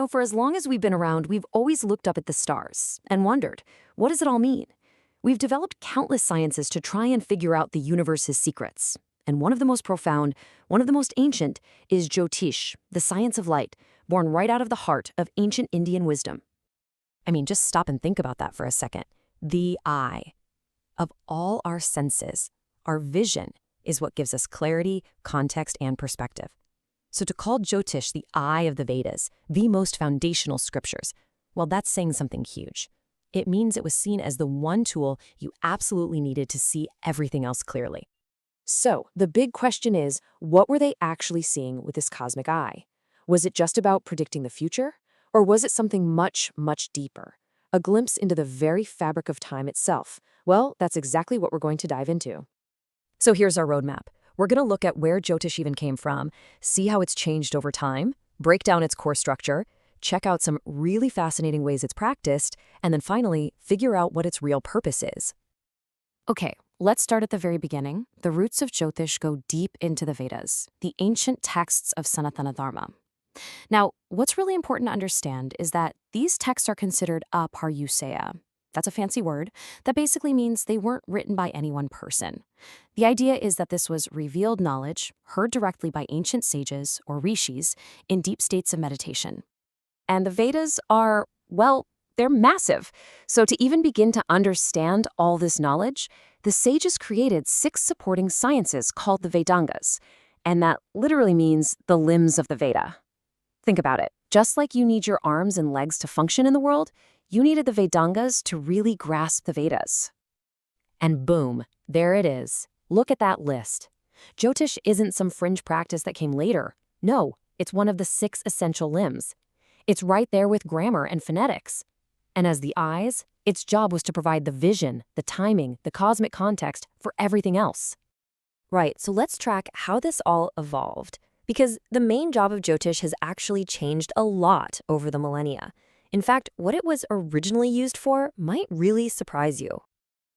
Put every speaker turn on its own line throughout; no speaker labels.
For as long as we've been around, we've always looked up at the stars and wondered, what does it all mean? We've developed countless sciences to try and figure out the universe's secrets. And one of the most profound, one of the most ancient, is Jyotish, the science of light, born right out of the heart of ancient Indian wisdom. I mean, just stop and think about that for a second. The eye. Of all our senses, our vision is what gives us clarity, context, and perspective. So to call Jyotish the eye of the Vedas, the most foundational scriptures, well, that's saying something huge. It means it was seen as the one tool you absolutely needed to see everything else clearly. So, the big question is, what were they actually seeing with this cosmic eye? Was it just about predicting the future? Or was it something much, much deeper? A glimpse into the very fabric of time itself? Well, that's exactly what we're going to dive into. So here's our roadmap. We're going to look at where Jyotish even came from, see how it's changed over time, break down its core structure, check out some really fascinating ways it's practiced, and then finally, figure out what its real purpose is. Okay, let's start at the very beginning. The roots of Jyotish go deep into the Vedas, the ancient texts of Sanatana Dharma. Now, what's really important to understand is that these texts are considered aparyuseya. That's a fancy word that basically means they weren't written by any one person. The idea is that this was revealed knowledge heard directly by ancient sages or rishis in deep states of meditation. And the Vedas are, well, they're massive. So to even begin to understand all this knowledge, the sages created 6 supporting sciences called the Vedangas, and that literally means the limbs of the Veda. Think about it. Just like you need your arms and legs to function in the world, you needed the Vedangas to really grasp the Vedas. And boom, there it is. Look at that list. Jyotish isn't some fringe practice that came later. No, it's one of the 6 essential limbs. It's right there with grammar and phonetics. And as the eyes, its job was to provide the vision, the timing, the cosmic context for everything else. Right, so let's track how this all evolved, because the main job of Jyotish has actually changed a lot over the millennia. In fact, what it was originally used for might really surprise you.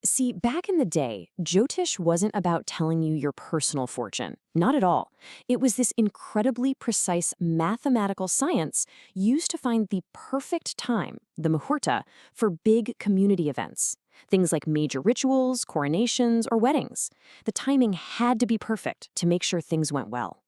See, back in the day, Jyotish wasn't about telling you your personal fortune. Not at all. It was this incredibly precise mathematical science used to find the perfect time, the muhurta, for big community events. Things like major rituals, coronations, or weddings. The timing had to be perfect to make sure things went well.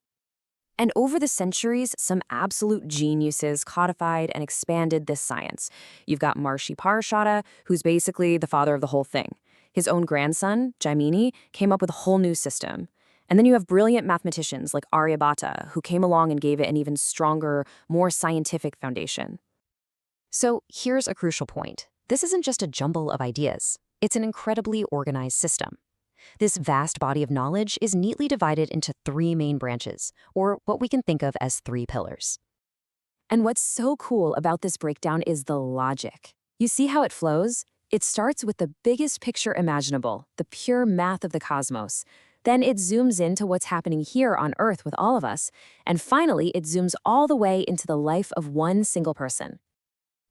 And over the centuries, some absolute geniuses codified and expanded this science. You've got Maharishi Parashara, who's basically the father of the whole thing. His own grandson, Jaimini, came up with a whole new system. And then you have brilliant mathematicians like Aryabhata, who came along and gave it an even stronger, more scientific foundation. So here's a crucial point. This isn't just a jumble of ideas. It's an incredibly organized system. This vast body of knowledge is neatly divided into 3 main branches, or what we can think of as 3 pillars. And what's so cool about this breakdown is the logic. You see how it flows? It starts with the biggest picture imaginable, the pure math of the cosmos. Then it zooms into what's happening here on Earth with all of us. And finally, it zooms all the way into the life of one single person.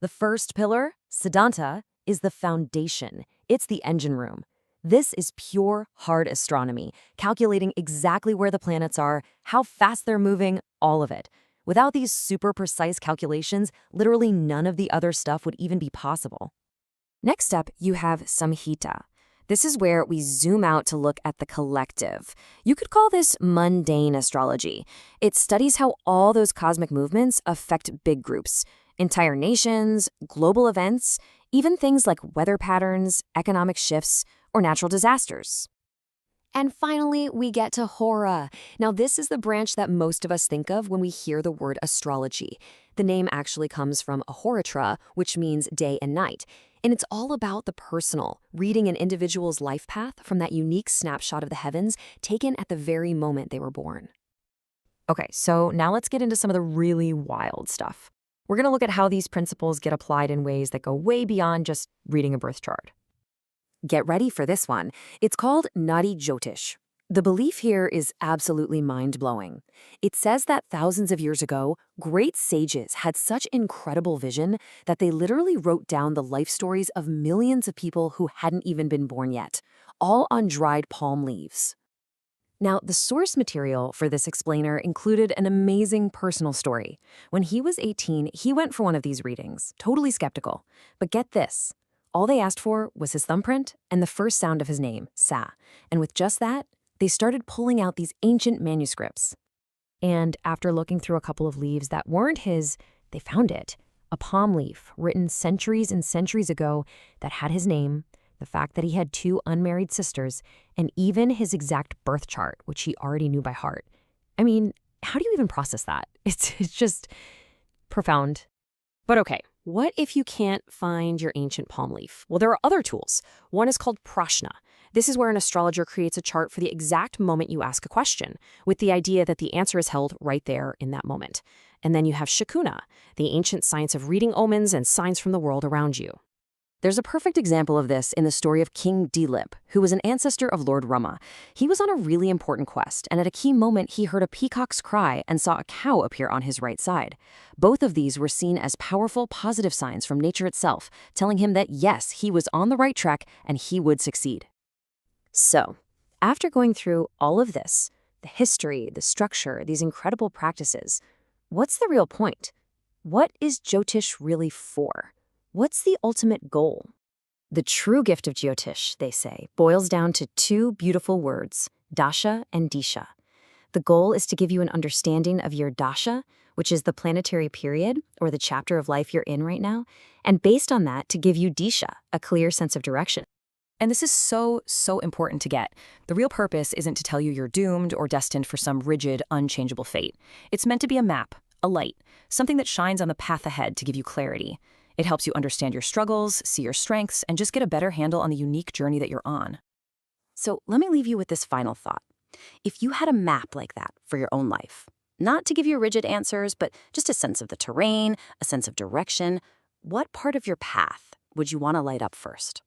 The first pillar, Siddhanta, is the foundation. It's the engine room. This is pure, hard astronomy, calculating exactly where the planets are, how fast they're moving, all of it. Without these super precise calculations, literally none of the other stuff would even be possible. Next up, you have Samhita. This is where we zoom out to look at the collective. You could call this mundane astrology. It studies how all those cosmic movements affect big groups, entire nations, global events, even things like weather patterns, economic shifts, or natural disasters. And finally, we get to Hora. Now, this is the branch that most of us think of when we hear the word astrology. The name actually comes from ahoratra, which means day and night. And it's all about the personal, reading an individual's life path from that unique snapshot of the heavens taken at the very moment they were born. Okay, so now let's get into some of the really wild stuff. We're going to look at how these principles get applied in ways that go way beyond just reading a birth chart. Get ready for this one. It's called Nadi Jyotish. The belief here is absolutely mind-blowing. It says that thousands of years ago, great sages had such incredible vision that they literally wrote down the life stories of millions of people who hadn't even been born yet, all on dried palm leaves. Now, the source material for this explainer included an amazing personal story. When he was 18, he went for one of these readings, totally skeptical. But get this, all they asked for was his thumbprint and the first sound of his name, Sa. And with just that, they started pulling out these ancient manuscripts. And after looking through a couple of leaves that weren't his, they found it. A palm leaf written centuries and centuries ago that had his name, the fact that he had two unmarried sisters, and even his exact birth chart, which he already knew by heart. I mean, how do you even process that? It's just profound.
But okay, what if you can't find your ancient palm leaf? Well, there are other tools. One is called prashna. This is where an astrologer creates a chart for the exact moment you ask a question, with the idea that the answer is held right there in that moment. And then you have shakuna, the ancient science of reading omens and signs from the world around you.
There's a perfect example of this in the story of King Dilip, who was an ancestor of Lord Rama. He was on a really important quest, and at a key moment he heard a peacock's cry and saw a cow appear on his right side. Both of these were seen as powerful, positive signs from nature itself, telling him that yes, he was on the right track and he would succeed. So, after going through all of this, the history, the structure, these incredible practices, what's the real point? What is Jyotish really for? What's the ultimate goal? The true gift of Jyotish, they say, boils down to two beautiful words, dasha and disha. The goal is to give you an understanding of your dasha, which is the planetary period or the chapter of life you're in right now, and based on that, to give you disha, a clear sense of direction.
And this is so important to get. The real purpose isn't to tell you you're doomed or destined for some rigid, unchangeable fate. It's meant to be a map, a light, something that shines on the path ahead to give you clarity. It helps you understand your struggles, see your strengths, and just get a better handle on the unique journey that you're on.
So let me leave you with this final thought. If you had a map like that for your own life, not to give you rigid answers, but just a sense of the terrain, a sense of direction, what part of your path would you want to light up first?